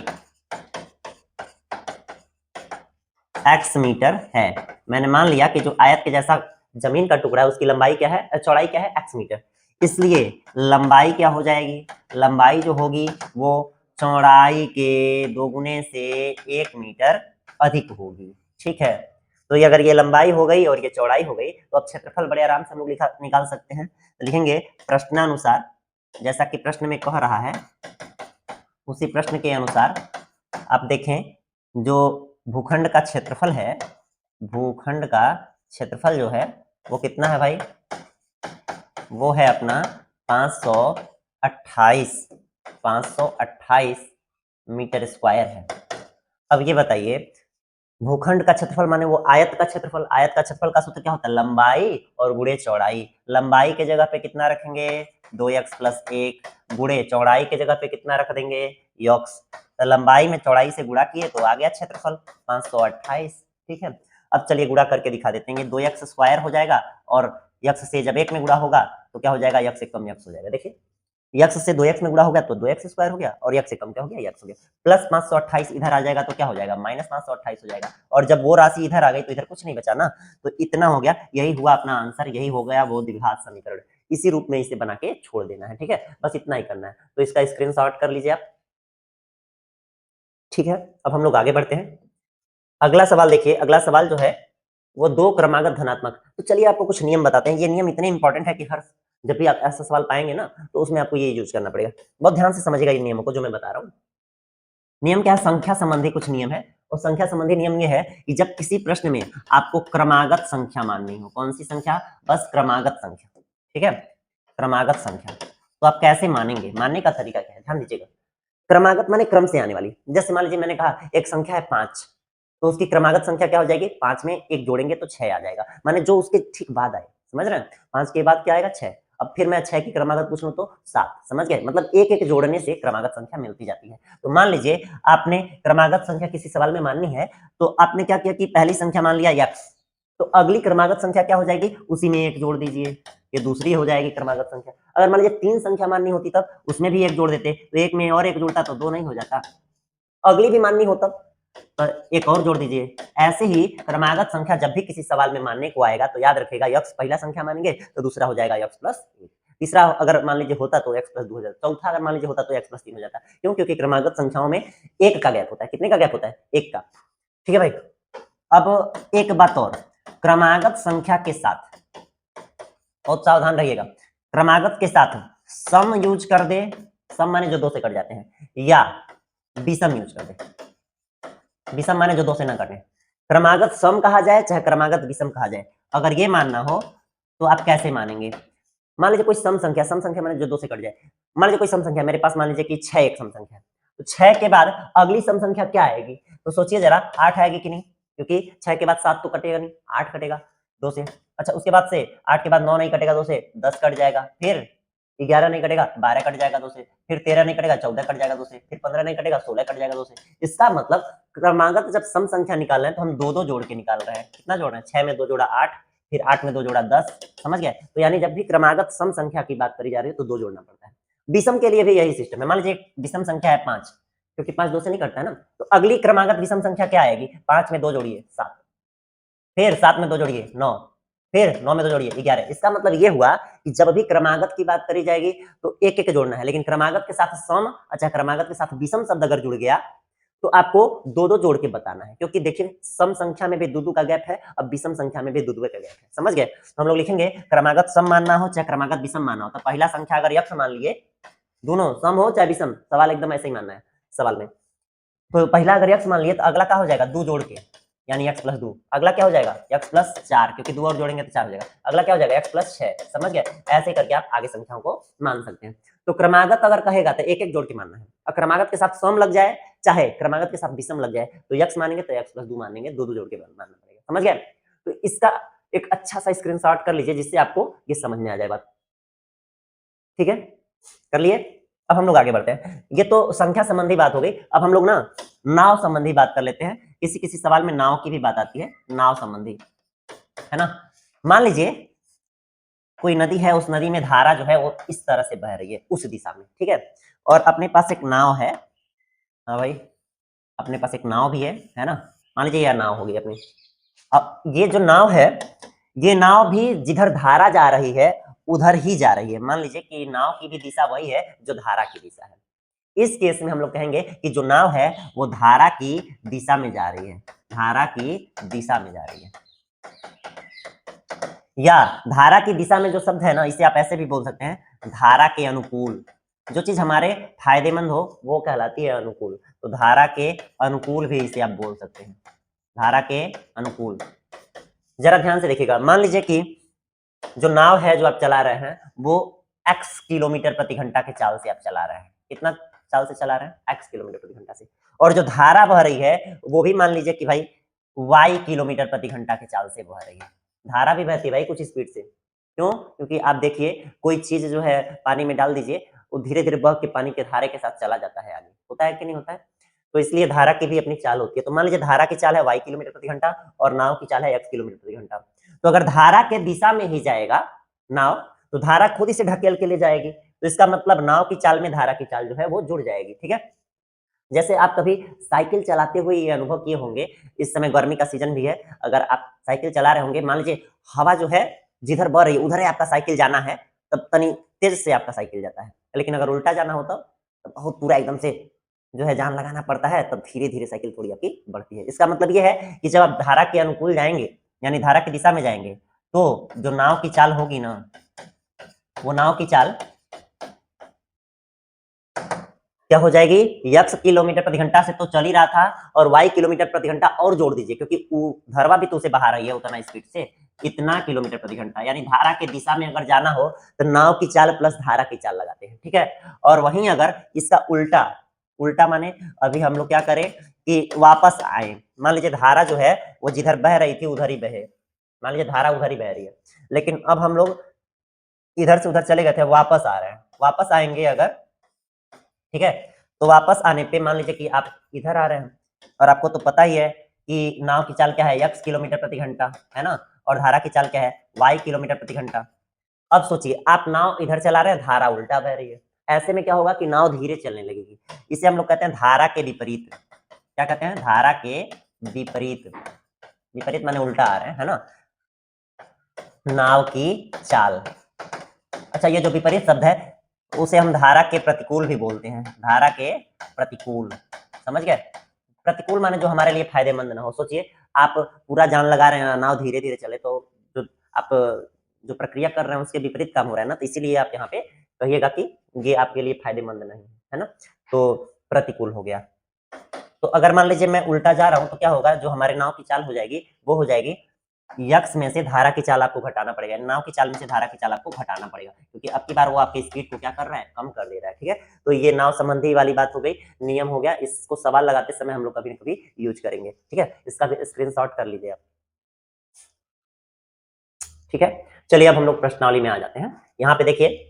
x मीटर है। मैंने मान लिया कि जो आयत के जैसा जमीन का टुकड़ा है उसकी लंबाई क्या है, चौड़ाई क्या है, x मीटर। इसलिए लंबाई क्या हो जाएगी, लंबाई जो होगी वो चौड़ाई के दोगुने से 1 मीटर अधिक होगी। ठीक है, तो ये अगर ये लंबाई हो गई और ये चौड़ाई हो गई तो अब क्षेत्रफल बड़े आराम से हम लोग निकाल सकते हैं। तो लिखेंगे प्रश्नानुसार, जैसा कि प्रश्न में कह रहा है उसी प्रश्न के अनुसार आप देखें जो भूखंड का क्षेत्रफल है, भूखंड का क्षेत्रफल जो है वो कितना है भाई, वो है अपना 528 मीटर स्क्वायर है। अब ये बताइए भूखंड का क्षेत्रफल माने वो आयत का क्षेत्रफल, आयत का क्षेत्रफल का सूत्र क्या होता है, लंबाई और गुणे चौड़ाई। लंबाई के जगह पे कितना रखेंगे, 2x + 1, गुणे चौड़ाई के जगह पे कितना रख देंगे, x। तो लंबाई में चौड़ाई से गुणा किए तो आ गया क्षेत्रफल 528। ठीक है, अब चलिए गुणा करके दिखा देते हैं। 2x स्क्वायर हो जाएगा और x से जब 1 में गुणा होगा तो क्या हो जाएगा, x से कम x हो जाएगा। देखिए x से 2x में गुणा हो गया तो 2x स्क्वायर हो गया और x से कम क्या हो गया, x हो गया। प्लस 528 इधर आ जाएगा तो क्या हो जाएगा, -528 हो जाएगा। और जब वो राशि इधर आ गई तो इधर कुछ नहीं बचा ना, तो इतना हो गया। यही हुआ अपना आंसर, यही हो गया वो द्विघात समीकरण। इसी रूप में इसे बना के छोड़ देना है। ठीक है, बस इतना ही करना है। तो इसका स्क्रीनशॉट कर लीजिए आप। ठीक है, अब हम लोग आगे बढ़ते हैं। अगला सवाल देखिए, अगला सवाल जो है वो 2 क्रमागत धनात्मक। तो चलिए आपको कुछ नियम बताते हैं। ये नियम इतने इंपॉर्टेंट है कि हर जब भी आप ऐसा सवाल पाएंगे ना तो उसमें आपको ये यूज करना पड़ेगा। बहुत ध्यान से समझिएगा इन नियमों को जो मैं बता रहा हूँ। नियम क्या है, संख्या संबंधी कुछ नियम है। और संख्या संबंधी नियम ये है कि जब किसी प्रश्न में आपको क्रमागत संख्या माननी हो, कौन सी संख्या, बस क्रमागत संख्या। ठीक है, क्रमागत संख्या, तो आप कैसे मानेंगे, मानने का तरीका क्या है, ध्यान दीजिएगा। क्रमागत माने क्रम से आने वाली। जैसे मान लीजिए मैंने कहा एक संख्या है 5, तो उसकी क्रमागत संख्या क्या हो जाएगी, 5 में 1 जोड़ेंगे तो 6 आ जाएगा। माने जो उसके ठीक बाद आए, समझ रहे हैं, 5 के बाद क्या आएगा, 6। अब फिर मैं 6 की क्रमागत पूछ लूं तो 7, समझ गए। मतलब एक एक जोड़ने से क्रमागत संख्या मिलती जाती है। तो मान लीजिए आपने क्रमागत संख्या किसी सवाल में माननी है तो आपने क्या किया कि पहली संख्या मान लिया x, तो अगली क्रमागत संख्या क्या हो जाएगी, उसी में 1 जोड़ दीजिए, ये दूसरी हो जाएगी क्रमागत संख्या। अगर मान लीजिए 3 संख्या माननी होती तब उसमें भी 1 जोड़ देते, तो एक में और 1 जोड़ता तो 2 नहीं हो जाता। अगली भी माननी हो तब तो एक और जोड़ दीजिए। ऐसे ही क्रमागत संख्या जब भी किसी सवाल में मानने को आएगा तो याद रखेगा x पहला संख्या मानेंगे तो दूसरा हो जाएगा x + 1, तीसरा अगर मान लीजिए होता तो x + 2 हो जाता, चौथा अगर मान लीजिए होता तो x + 3 हो जाता। क्यों, क्योंकि क्रमागत संख्याओं में 1 का गैप होता है। कितने का गैप होता है, 1 का। ठीक है भाई, अब एक बात और, क्रमागत संख्या के साथ बहुत सावधान रहिएगा, क्रमागत के साथ सम यूज कर दे, सम माने जो 2 से कट जाते हैं, या विषम यूज कर दे। विषम माने जो 2 से ना कटे। क्रमागत सम कहा जाए चाहे क्रमागत विषम कहा जाए, अगर ये मानना हो तो आप कैसे मानेंगे। मान लीजिए कोई सम संख्या माने जो 2 से कट जाए। मान लीजिए कोई सम संख्या, मेरे पास मान लीजिए कि 6 एक सम संख्या है, तो 6 के बाद अगली सम संख्या क्या आएगी, तो सोचिए जरा 8 आएगी कि नहीं, क्योंकि 6 के बाद 7 तो कटेगा नहीं, 8 कटेगा 2 से। अच्छा उसके बाद से 8 के बाद 9 नहीं कटेगा 2 से, 10 कट जाएगा, फिर 11 नहीं कटेगा 12 कट जाएगा 2 से, फिर 13 नहीं कटेगा 14 कट जाएगा 2 से, फिर 15 नहीं कटेगा 16 कट जाएगा 2 से। इसका मतलब क्रमागत जब सम संख्या निकाल रहे हैं तो हम दो दो जोड़ के निकाल रहे हैं। कितना जोड़ रहे हैं? 6 में 2 जोड़ा 8, फिर 8 में 2 जोड़ा 10। समझ गए? तो यानी जब भी क्रमागत सम संख्या की बात करी जा रही है तो 2 जोड़ना पड़ता है। विषम के लिए भी यही सिस्टम है। मान लीजिए विषम संख्या है 5, क्योंकि 5 2 से नहीं कटता है ना, तो अगली क्रमागत विषम संख्या क्या आएगी? 5 में 2 जोड़िए 7, फिर 7 में 2 जोड़िए 9, फिर 9 में 2 जोड़िए 11। इसका मतलब ये हुआ कि जब भी क्रमागत की बात करी जाएगी तो एक एक जोड़ना है, लेकिन क्रमागत के साथ सम, अच्छा क्रमागत के साथ विषम शब्द अगर जुड़ गया तो आपको दो दो जोड़ के बताना है, क्योंकि देखिए सम संख्या में भी दो का गैप है, अब विषम संख्या में भी दो का गैप है। समझ गए? तो हम लोग लिखेंगे क्रमागत सम मानना हो चाहे क्रमागत विषम मानना हो, तो पहला संख्या अगर यक्ष मान लिए, दोनों सम हो चाहे विषम, सवाल एकदम ऐसे ही मानना है सवाल में। तो पहला अगर यक्ष मान लिए तो अगला क्या हो जाएगा? 2 जोड़ के, यानी x प्लस 2। अगला क्या हो जाएगा? x प्लस 4, क्योंकि 2 और जोड़ेंगे तो 4 हो जाएगा। अगला क्या हो जाएगा? x plus 6। समझ गए? ऐसे करके आप आगे संख्याओं को मान सकते हैं। तो क्रमागत अगर कहेगा तो एक एक जोड़ के मानना है, और क्रमागत के साथ सम लग जाए चाहे क्रमागत के साथ विषम लग जाए तो x मानेंगे तो x प्लस 2 मानेंगे, दो दो जोड़ के मानना पड़ेगा। समझ गए? तो इसका एक अच्छा सा स्क्रीनशॉट कर लीजिए जिससे आपको ये समझ में आ जाए बात। ठीक है, कर लिए? अब हम लोग आगे बढ़ते हैं। ये तो संख्या संबंधी बात हो गई। अब हम लोग ना नाव संबंधी बात कर लेते हैं। किसी किसी सवाल में नाव की भी बात आती है, नाव संबंधी, है ना। मान लीजिए कोई नदी है, उस नदी में धारा जो है वो इस तरह से बह रही है उस दिशा में, ठीक है, और अपने पास एक नाव है। हाँ भाई, अपने पास एक नाव भी है ना। मान लीजिए यह नाव होगी अपनी। अब ये जो नाव है, ये नाव भी जिधर धारा जा रही है उधर ही जा रही है। मान लीजिए कि नाव की भी दिशा वही है जो धारा की दिशा है। इस केस में हम लोग कहेंगे कि जो नाव है वो धारा की दिशा में जा रही है, धारा की दिशा में जा रही है। या धारा की दिशा में जो शब्द है ना, इसे आप ऐसे भी बोल सकते हैं, धारा के अनुकूल। जो चीज हमारे फायदेमंद हो वो कहलाती है अनुकूल। तो धारा के अनुकूल भी इसे आप बोल सकते हैं, धारा के अनुकूल। जरा ध्यान से देखिएगा। मान लीजिए कि जो नाव है जो आप चला रहे हैं वो x किलोमीटर प्रति घंटा के चाल से आप चला रहे हैं। कितना चाल से चला रहे हैं? x किलोमीटर प्रति घंटा से। और जो धारा बह रही है वो भी मान लीजिए कि भाई y किलोमीटर प्रति घंटा के चाल से बह रही है। धारा भी बहती है भाई कुछ स्पीड से। क्यों? क्योंकि आप देखिए कोई चीज जो है पानी में डाल दीजिए, वो धीरे धीरे बह के पानी के धारे के साथ चला जाता है आगे। होता है कि नहीं होता है? तो इसलिए धारा की भी अपनी चाल होती है। तो मान लीजिए धारा की चाल है y किलोमीटर प्रति घंटा और नाव की चाल है x किलोमीटर प्रति घंटा। तो अगर धारा के दिशा में ही जाएगा नाव, तो धारा खुद इसे ढकेल के ले जाएगी। तो इसका मतलब नाव की चाल में धारा की चाल जो है वो जुड़ जाएगी। ठीक है, जैसे आप कभी साइकिल चलाते हुए ये अनुभव किए होंगे, इस समय गर्मी का सीजन भी है, अगर आप साइकिल चला रहे होंगे, मान लीजिए हवा जो है जिधर बह रही है उधर है आपका साइकिल जाना है, तब तनी तेज से आपका साइकिल जाता है। लेकिन अगर उल्टा जाना हो तब बहुत पूरा एकदम से जो है जान लगाना पड़ता है, तब धीरे धीरे साइकिल थोड़ी आपकी बढ़ती है। इसका मतलब ये है कि जब आप धारा के अनुकूल जाएंगे, यानी धारा की दिशा में जाएंगे, तो जो नाव की चाल होगी ना, वो नाव की चाल क्या हो जाएगी? x किलोमीटर प्रति घंटा से तो चल ही रहा था, और y किलोमीटर प्रति घंटा और जोड़ दीजिए, क्योंकि धरवा भी तो उसे बहा रही है उतना स्पीड से, इतना किलोमीटर प्रति घंटा। यानी धारा के दिशा में अगर जाना हो तो नाव की चाल प्लस धारा की चाल लगाते हैं। ठीक है, और वहीं अगर इसका उल्टा, उल्टा माने अभी हम लोग क्या करें कि वापस आए। मान लीजिए धारा जो है वो जिधर बह रही थी उधर ही बहे, मान लीजिए धारा उधर ही बह रही है, लेकिन अब हम लोग इधर से उधर चले गए थे, वापस आ रहे हैं। वापस आएंगे अगर, ठीक है, तो वापस आने पे मान लीजिए कि आप इधर आ रहे हैं, और आपको तो पता ही है कि नाव की चाल क्या है? x किलोमीटर प्रति घंटा, है ना, और धारा की चाल क्या है? y किलोमीटर प्रति घंटा। अब सोचिए आप नाव इधर चला रहे हैं, धारा उल्टा बह रही है, ऐसे में क्या होगा कि नाव धीरे चलने लगेगी। इसे हम लोग कहते हैं धारा के विपरीत। क्या कहते हैं? धारा के विपरीत। विपरीत माने उल्टा आ रहे हैं, है ना, नाव की चाल। अच्छा, ये जो विपरीत शब्द है उसे हम धारा के प्रतिकूल भी बोलते हैं, धारा के प्रतिकूल। समझ गए? प्रतिकूल माने जो हमारे लिए फायदेमंद ना हो। सोचिए आप पूरा जान लगा रहे हैं, नाव धीरे धीरे चले, तो जो आप जो प्रक्रिया कर रहे हैं उसके विपरीत काम हो रहा है ना, तो इसीलिए आप यहाँ पे कहिएगा कि ये आपके लिए फायदेमंद नहीं है ना, तो प्रतिकूल हो गया। तो अगर मान लीजिए मैं उल्टा जा रहा हूँ तो क्या होगा? जो हमारे नाव की चाल हो जाएगी वो हो जाएगी यक्स में से धारा की चाल आपको घटाना पड़ेगा, नाव की चाल में से धारा की चाल आपको घटाना पड़ेगा, क्योंकि अब की बार वो आपकी स्पीड को क्या कर रहा है? कम कर दे रहा है। ठीक है, तो ये नाव संबंधी वाली बात हो गई, नियम हो गया। इसको सवाल लगाते समय हम लोग कभी न कभी यूज करेंगे। ठीक है, इसका भी स्क्रीनशॉट कर लीजिए आप। ठीक है, चलिए अब हम लोग प्रश्नावली में आ जाते हैं। यहाँ पे देखिए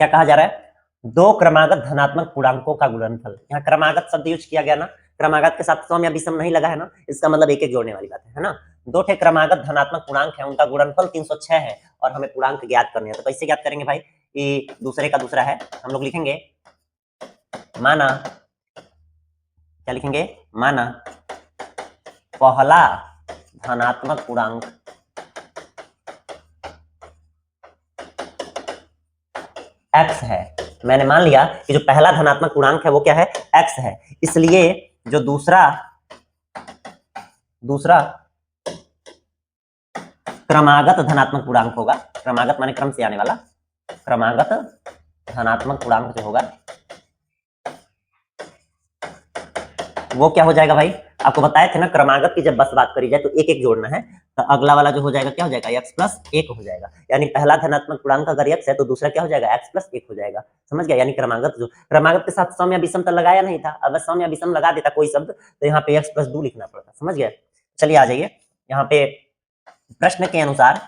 क्या कहा जा रहा है? दो क्रमागत धनात्मक पूर्णांकों का गुणनफल। यहाँ क्रमागत शब्द यूज किया गया ना, क्रमागत के साथ सम या विषम नहीं लगा है ना, इसका मतलब एक एक जोड़ने वाली बात है ना। दो ठे क्रमागत धनात्मक पूर्णांक है, उनका गुणनफल 306 है और हमें पूर्णांक ज्ञात करने हैं। तो कैसे ज्ञात करेंगे भाई? ये दूसरे का दूसरा है, हम लोग लिखेंगे माना, क्या लिखेंगे? माना पहला धनात्मक पूर्णांक x है। मैंने मान लिया कि जो पहला धनात्मक पूर्णांक है वो क्या है? x है। इसलिए जो दूसरा क्रमागत धनात्मक पूर्णांक होगा, क्रमागत माने क्रम से आने वाला, क्रमागत धनात्मक पूर्णांक जो होगा वो क्या हो जाएगा भाई? आपको बताए थे ना, क्रमागत की जब बस बात करी जाए तो एक एक जोड़ना है, तो अगला वाला जो हो जाएगा क्या हो जाएगा? x प्लस एक हो जाएगा। यानी पहला धनात्मक पूर्णांक अगर x है तो दूसरा क्या हो जाएगा? x प्लस एक हो जाएगा। समझ गया? यानी क्रमागत जो क्रमागत के साथ सम या विषम तो लगाया नहीं था, अगर सम या विषम लगा देता कोई शब्द तो यहाँ पे x प्लस 2 लिखना पड़ता। समझ गया? चलिए आ जाइए, यहाँ पे प्रश्न के अनुसार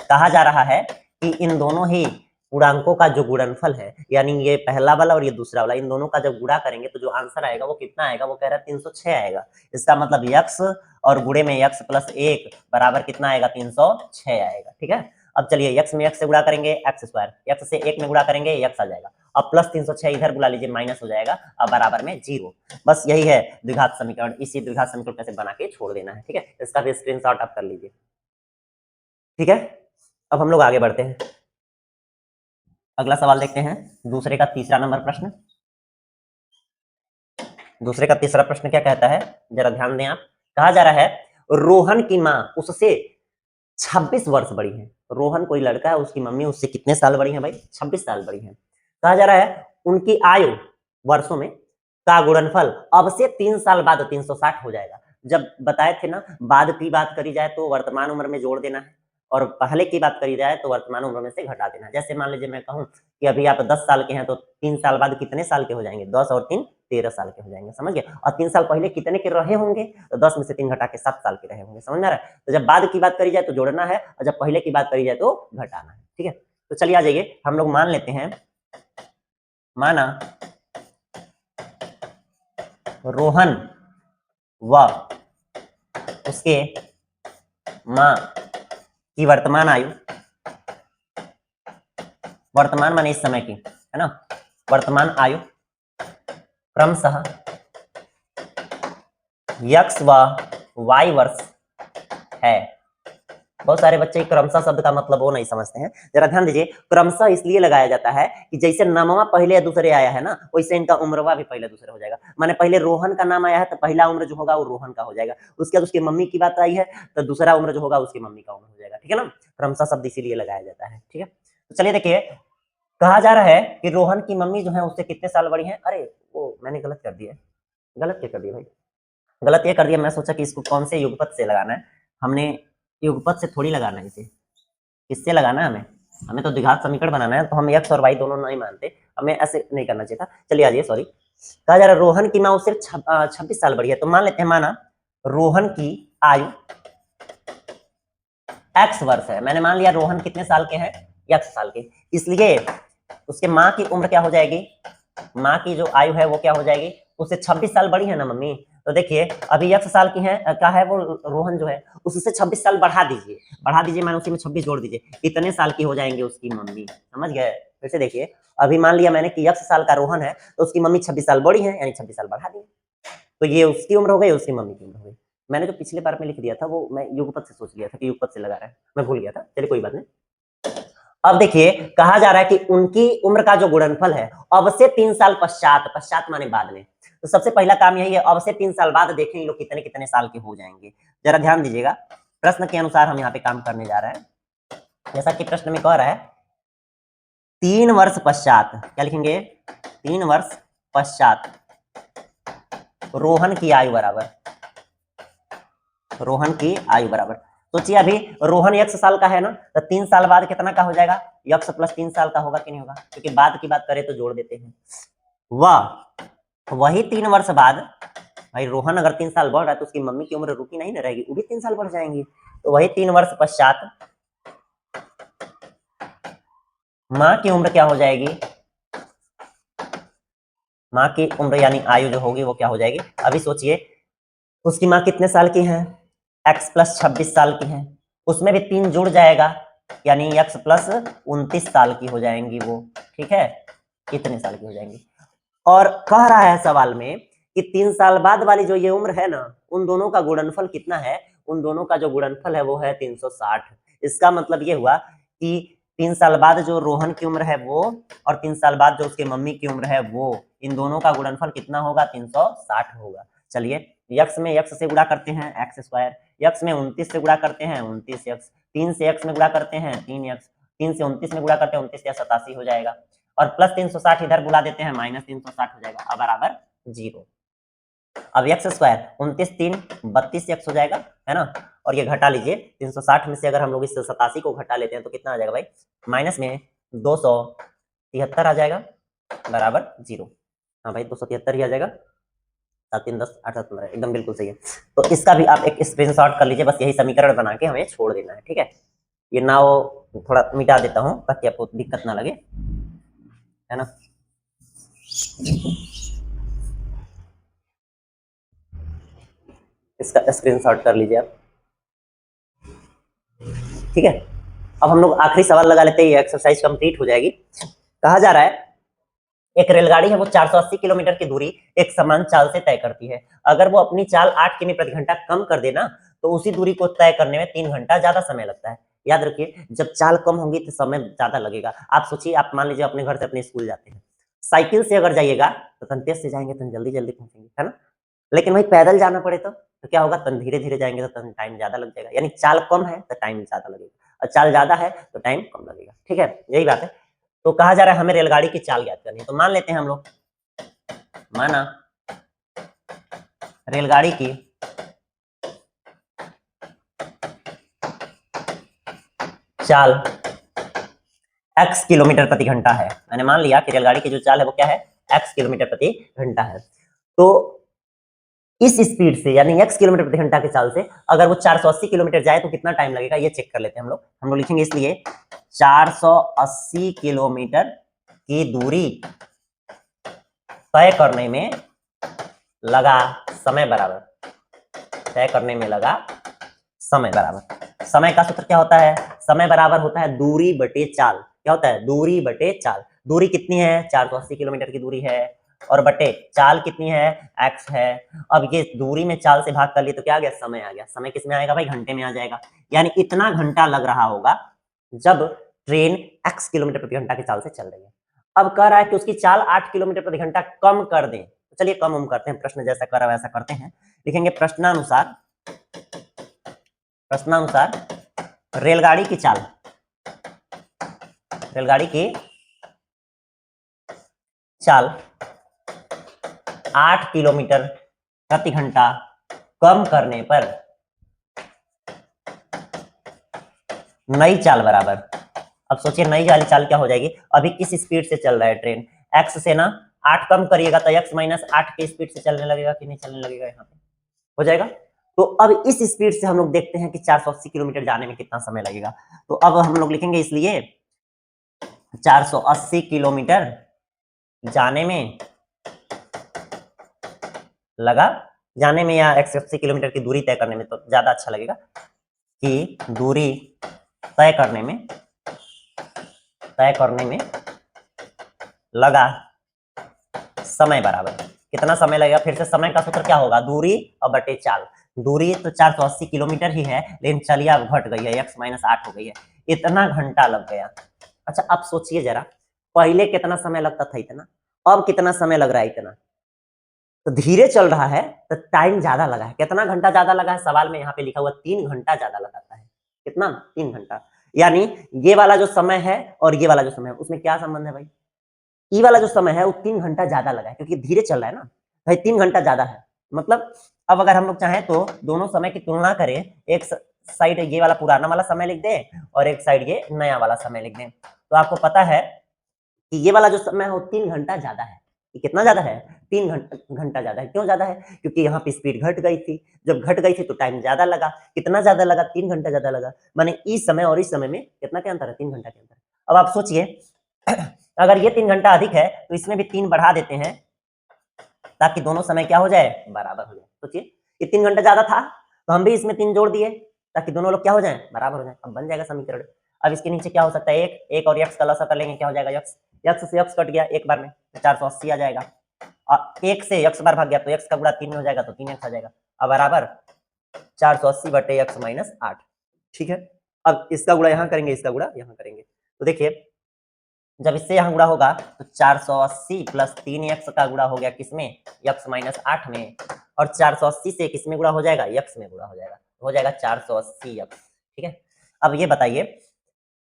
कहा जा रहा है कि इन दोनों ही पूर्णांकों का जो गुणनफल है, यानी ये पहला वाला और ये दूसरा वाला, इन दोनों का जब गुणा करेंगे तो जो आंसर आएगा वो कितना आएगा? वो कह रहा है 306 आएगा। इसका मतलब x और गुणे में x प्लस एक बराबर कितना आएगा? 306 आएगा। ठीक है, अब चलिए x में x से गुणा करेंगे x स्क्वायर, x से एक में गुणा करेंगे x आ जाएगा, अब प्लस 306 इधर बुला लीजिए, माइनस हो जाएगा, अब बराबर में 0। बस यही है द्विघात समीकरण। इसी द्विघात समीकरण कैसे बना के छोड़ देना है। ठीक है, इसका भी स्क्रीनशॉट आप कर लीजिए। ठीक है, अब हम लोग आगे बढ़ते हैं, अगला सवाल देखते हैं, दूसरे का तीसरा नंबर प्रश्न। दूसरे का तीसरा प्रश्न क्या कहता है, जरा ध्यान दें आप। कहा जा रहा है रोहन की माँ उससे 26 वर्ष बड़ी है। रोहन कोई लड़का है, उसकी मम्मी उससे कितने साल बड़ी है भाई? 26 साल बड़ी है। कहा जा रहा है उनकी आयु वर्षों में का गुणनफल अब से 3 साल बाद 360 हो जाएगा। जब बताए थे ना, बाद की बात करी जाए तो वर्तमान उम्र में जोड़ देना है, और पहले की बात करी जाए तो वर्तमान उम्र में से घटा देना है। जैसे मान लीजिए मैं कहूं कि अभी आप 10 साल के हैं तो 3 साल बाद कितने साल के हो जाएंगे? 10 और 3 13 साल के हो जाएंगे। समझ गए? और 3 साल पहले कितने के रहे होंगे? तो 10 में से 3 घटा के 7 साल के रहे होंगे। समझ में आ रहा है? तो जब बाद की बात करी जाए तो जोड़ना है, और जब पहले की बात करी जाए तो घटाना है। ठीक है, तो चलिए आ जाइए, हम लोग मान लेते हैं, माना रोहन व उसके माँ की वर्तमान आयु, वर्तमान माने इस समय की, है ना, वर्तमान आयु क्रमशः x व y वर्ष है। बहुत सारे बच्चे क्रमशः शब्द का मतलब वो नहीं समझते हैं, जरा ध्यान दीजिए। क्रमशः इसलिए लगाया जाता है कि जैसे नामवा पहले या दूसरे आया है ना, वैसे इनका उम्रवा भी पहले दूसरे हो जाएगा। माने पहले रोहन का नाम आया है तो पहला उम्र जो होगा वो रोहन का हो जाएगा, उसके बाद उसकी मम्मी की बात आई है तो दूसरा उम्र जो होगा उसकी मम्मी का उम्र हो जाएगा। ठीक है ना, क्रमशः शब्द इसीलिए लगाया जाता है। ठीक है, तो चलिए देखिए, कहा जा रहा है कि रोहन की मम्मी जो है उससे कितने साल बड़ी है। अरे वो मैंने गलत कर दिया, गलत क्या कर दिया भाई? गलत ये कर दिया, मैं सोचा कि इसको कौन से युगपत से लगाना है। हमने युगपत से थोड़ी लगाना है इसे, किससे लगाना है हमें? हमें तो द्विघात समीकरण बनाना है, तो हम x और y दोनों नहीं मानते, हमें ऐसे नहीं करना चाहिए था। चलिए आ जाइए, सॉरी। कहा जा रहा है रोहन की माँ उससे 26 साल बड़ी है, तो मान लेते हैं, माना रोहन की आयु x वर्ष है। मैंने मान लिया रोहन कितने साल के हैं? x साल के, इसलिए उसके माँ की उम्र क्या हो जाएगी? माँ की जो आयु है वो क्या हो जाएगी? उससे 26 साल बड़ी है ना मम्मी। तो देखिए अभी 1 साल की है, क्या है वो रोहन जो है, उससे 26 साल बढ़ा दीजिए, माने उसी में 26 जोड़ दीजिए, इतने साल की हो जाएंगे उसकी मम्मी। समझ गए? फिर से देखिए, अभी मान लिया मैंने कि 1 साल का रोहन है तो उसकी मम्मी 26 साल बड़ी है, यानी 26 साल बढ़ा दिए, तो ये उसकी उम्र हो गई, उसकी मम्मी की उम्र हो गई। मैंने जो पिछले बार में लिख दिया था वो मैं युगपत से सोच लिया था कि युगपत से लगा रहा है, मैं भूल गया था। चलिए कोई बात नहीं। अब देखिए, कहा जा रहा है कि उनकी उम्र का जो गुणनफल है अब से 3 साल पश्चात, पश्चात माने बाद में, तो सबसे पहला काम यही है, अब से 3 साल बाद देखें ये लोग कितने कितने साल के हो जाएंगे। जरा ध्यान दीजिएगा, प्रश्न के अनुसार हम यहाँ पे काम करने जा रहे हैं। जैसा कि प्रश्न में कह रहा है 3 वर्ष पश्चात, क्या लिखेंगे? 3 वर्ष पश्चात रोहन की आयु बराबर, रोहन की आयु बराबर, सोचिए अभी रोहन 1 साल का है ना, तो 3 साल बाद कितना का हो जाएगा? x प्लस 3 साल का होगा कि नहीं होगा? क्योंकि बाद की बात करें तो जोड़ देते हैं। वही 3 वर्ष बाद, भाई रोहन अगर 3 साल बढ़ रहा है तो उसकी मम्मी की उम्र रुकी नहीं ना रहेगी, वो भी 3 साल बढ़ जाएंगी। तो वही 3 वर्ष पश्चात माँ की उम्र क्या हो जाएगी, माँ की उम्र यानी आयु जो होगी वो क्या हो जाएगी। अभी सोचिए उसकी माँ कितने साल की है, x प्लस 26 साल की है, उसमें भी 3 जुड़ जाएगा यानी x प्लस 29 साल की हो जाएंगी वो, ठीक है, कितने साल की हो जाएंगी। और कह रहा है सवाल में कि 3 साल बाद वाली जो ये उम्र है ना, उन दोनों का गुणनफल कितना है, उन दोनों का जो गुणनफल है वो है 360। इसका मतलब ये हुआ कि 3 साल बाद जो रोहन की उम्र है वो, और 3 साल बाद जो उसके मम्मी की उम्र है वो, इन दोनों का गुणनफल कितना होगा, 360 होगा। चलिए यक्स में यक्स से गुणा करते हैं एक्स स्क्वायर, यक्स में 29 से गुणा करते हैं 29 यक्स, 3 से यक्स में गुणा करते हैं 3 यक्स, 3 से 29 में गुणा करते हैं 29 या 87 हो जाएगा, और प्लस 360 इधर बुला देते हैं माइनस 360 हो जाएगा, अब बराबर 0। अब एक्स स्क्वायर 29 3 32 एक्स हो जाएगा, है ना, और ये घटा लीजिए 360 में से अगर हम लोग इस 87 को घटा लेते हैं तो कितना आ जाएगा भाई, माइनस में 273 आ जाएगा बराबर 0। हाँ भाई 273 ही आ जाएगा, 7 3 10 8 7 15 एकदम बिल्कुल सही है। तो इसका भी आप एक स्क्रीनशॉट कर लीजिए, बस यही समीकरण बना के हमें छोड़ देना है, ठीक है। ये ना वो थोड़ा मिटा देता हूँ ताकि आपको दिक्कत ना लगे, है ना। इसका स्क्रीनशॉट कर लीजिए आप, ठीक है। अब हम लोग आखिरी सवाल लगा लेते हैं, ये एक्सरसाइज कंप्लीट हो जाएगी। कहा जा रहा है एक रेलगाड़ी है वो 480 किलोमीटर की दूरी एक समान चाल से तय करती है, अगर वो अपनी चाल 8 किमी प्रति घंटा कम कर देना तो उसी दूरी को तय करने में 3 घंटा ज्यादा समय लगता है। याद रखिए जब चाल कम होगी तो समय ज्यादा लगेगा। आप सोचिए, आप मान लीजिए अपने घर से अपने स्कूल जाते हैं, साइकिल से अगर जाइएगा तो तन तेज से जाएंगे, तन जल्दी जल्दी पहुंचेंगे, है ना। लेकिन वही पैदल जाना पड़े तो क्या होगा, तन धीरे धीरे जाएंगे तो तन टाइम ज्यादा लग जाएगा, यानी चाल कम है तो टाइम ज्यादा लगेगा, और चाल ज्यादा है तो टाइम कम लगेगा, ठीक है, यही बात है। तो कहा जा रहा है हमें रेलगाड़ी की चाल ज्ञात करनी है, तो मान लेते हैं हम लोग, माना रेलगाड़ी की चाल x किलोमीटर प्रति घंटा है, मैंने मान लिया कि रेलगाड़ी की जो चाल है वो क्या है, x किलोमीटर प्रति घंटा है। तो इस स्पीड से यानी x किलोमीटर प्रति घंटा की चाल से अगर वो 480 किलोमीटर जाए तो कितना टाइम लगेगा, ये चेक कर लेते हैं हम लोग लिखेंगे इसलिए 480 किलोमीटर की दूरी तय करने में लगा समय बराबर, तय करने में लगा समय बराबर, समय का सूत्र क्या होता है, समय बराबर होता है दूरी बटे चाल। क्या होता है, दूरी बटे चाल। दूरी कितनी है, 480 किलोमीटर की दूरी है, और बटे चाल कितनी है, x है। अब ये दूरी में चाल से भाग कर लिए तो क्या आ गया, समय आ गया। समय किस में आएगा भाई, घंटे में आ जाएगा, यानी इतना घंटा लग रहा होगा जब ट्रेन x किलोमीटर प्रति घंटा की चाल से चल रही है। अब कह रहा है कि उसकी चाल 8 किलोमीटर प्रति घंटा कम कर दें, तो चलिए कम हम करते हैं, प्रश्न जैसा कर रहा है वैसा करते हैं। लिखेंगे प्रश्नानुसार, प्रश्नानुसार रेलगाड़ी की चाल, रेलगाड़ी की चाल 8 किलोमीटर प्रति घंटा कम करने पर नई चाल बराबर। अब सोचिए नई वाली चाल क्या हो जाएगी, अभी किस स्पीड से चल रहा है ट्रेन, x से ना 8 कम करिएगा तो x माइनस 8 की स्पीड से चलने लगेगा कि नहीं चलने लगेगा, यहाँ पे हो जाएगा। तो अब इस स्पीड से हम लोग देखते हैं कि 480 किलोमीटर जाने में कितना समय लगेगा। तो अब हम लोग लिखेंगे इसलिए 480 किलोमीटर जाने में लगा, जाने में या 180 किलोमीटर की दूरी तय करने में तो ज्यादा अच्छा लगेगा कि दूरी तय करने में लगा समय बराबर। कितना समय लगेगा, फिर से समय का सूत्र क्या होगा, दूरी और बटे चाल। दूरी तो 480 किलोमीटर ही है, लेकिन चलिए अब घट गई है, x माइनस 8 हो गई है, इतना घंटा लग गया। अच्छा अब सोचिए जरा, पहले कितना समय लगता था इतना, अब कितना समय लग रहा है इतना। तो धीरे चल रहा है तो टाइम ज्यादा लगा है, कितना घंटा ज्यादा लगा है, सवाल में यहाँ पे लिखा हुआ 3 घंटा ज्यादा लगाता है। कितना, 3 घंटा। यानी ये वाला जो समय है और ये वाला जो समय है उसमें क्या संबंध है भाई, ई वाला जो समय है वो 3 घंटा ज्यादा लगा है क्योंकि धीरे चल रहा है ना भाई, 3 घंटा ज्यादा है। मतलब अब अगर हम लोग चाहें तो दोनों समय की तुलना करें, एक साइड ये वाला पुराना वाला समय लिख दें और एक साइड ये नया वाला समय लिख दें, तो आपको पता है कि ये वाला जो समय है वो 3 घंटा ज्यादा है। ये कितना ज्यादा है, 3 घंटा ज्यादा है। क्यों ज्यादा है, क्योंकि यहाँ पे स्पीड घट गई थी, जब घट गई थी तो टाइम ज्यादा लगा। कितना ज्यादा लगा, 3 घंटा ज्यादा लगा, माने इस समय और इस समय में कितना क्या अंतर है, 3 घंटा के अंतर। अब आप सोचिए अगर ये 3 घंटा अधिक है तो इसमें भी 3 बढ़ा देते हैं ताकि दोनों समय क्या हो जाए, बराबर हो जाए। सोचिए ये 3 घंटा ज्यादा था तो हम भी इसमें 3 जोड़ दिए ताकि दोनों लोग क्या हो जाए, बराबर हो जाए। अब बन जाएगा समीकरण। अब इसके नीचे क्या हो सकता है, एक और यक्स का लसा कर लेंगे, क्या हो जाएगा, यक्स से यक्स कट गया एक बार में, 480 आ जाएगा। और एक से यक्स बार भाग गया तो यक्स का गुणा 3 में हो जाएगा तो 3 आ जाएगा। अब बराबर 480 बटे यक्स माइनस 8। ठीक है, अब इसका गुणा यहाँ करेंगे, इसका गुणा यहाँ करेंगे, तो देखिए जब इससे यहाँ गुणा होगा तो 480 प्लस 3x का गुणा हो गया किसमें, यक्स माइनस 8 में, और 480 से किसमें गुणा हो जाएगा, यक्स में गुणा हो जाएगा, हो जाएगा 480 यक्स। ठीक है, अब ये बताइए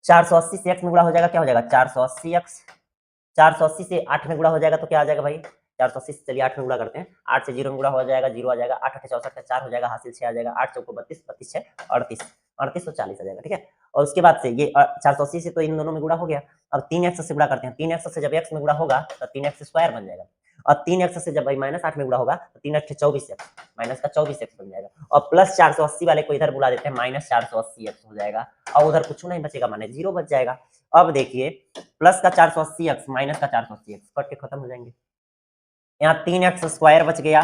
480 से x में गुणा हो जाएगा, क्या हो जाएगा 480 x, 480 से 8 में गुणा हो जाएगा तो क्या आ जाएगा भाई, 480 से चलिए 8 में गुणा करते हैं, 8 से 0 में गुणा हो जाएगा, 0 आ जाएगा, 8 8 64 का 4 हो जाएगा, हासिल 6 आ जाएगा, 8 चौको 32, 32 6 38, 38 तो 40 आ जाएगा। ठीक है, और उसके बाद से ये 480 से तो इन दोनों में गुणा हो गया। अब 3x से गुणा करते हैं, 3x से जब x में गुणा होगा तो 3x स्क्वायर बन जाएगा, और 3x से जब भाई माइनस 8 में गुणा होगा तो 3 8 24x, माइनस का 24x बन जाएगा, और प्लस 480 वाले को इधर बुला देते हैं, माइनस 480x हो जाएगा, और उधर कुछ नहीं बचेगा, माने 0 बच जाएगा। अब देखिए प्लस का 480x माइनस का 480x कट के खत्म हो जाएंगे, यहाँ 3x स्क्वायर बच गया,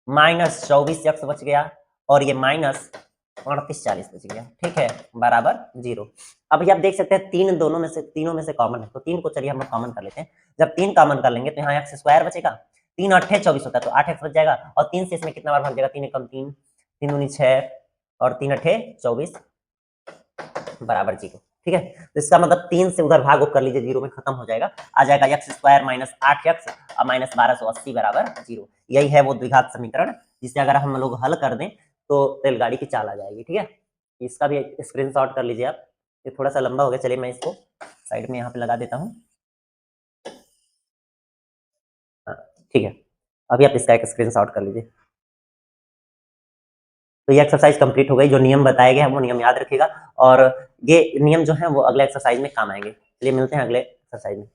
माइनस 24x बच गया, और ये माइनस 38 40 बच गया। ठीक है, बराबर 0। अब ये आप देख सकते हैं तीनों में से कॉमन है, तो 3 को चलिए हम लोग कॉमन कर लेते हैं। जब 3 कॉमन कर लेंगे तो यहाँ x स्क्वायर बचेगा, 3 8 24 होता है तो 8x बच जाएगा, और 3 से इसमें कितना बार भाग जाएगा, 3 एकम 3, 3 दूनी 6, और 3 8 24 बराबर 0। ठीक है, तो इसका मतलब 3 से उधर भाग कर लीजिए, 0 में खत्म हो जाएगा, आ जाएगा x स्क्वायर माइनस 8x और माइनस 1280 बराबर 0। यही है वो द्विघात समीकरण जिसे अगर हम लोग हल कर दें तो रेलगाड़ी की चाल आ जाएगी। ठीक है, इसका भी स्क्रीनशॉट कर लीजिए आप, ये थोड़ा सा लंबा हो गया, चलिए मैं इसको साइड में यहाँ पे लगा देता हूँ। हाँ, ठीक है, अभी आप इसका एक स्क्रीनशॉट कर लीजिए। तो ये एक्सरसाइज कंप्लीट हो गई, जो नियम बताए गए हैं वो नियम याद रखिएगा, और ये नियम जो है वो अगले एक्सरसाइज में काम आएंगे। चलिए मिलते हैं अगले एक्सरसाइज में।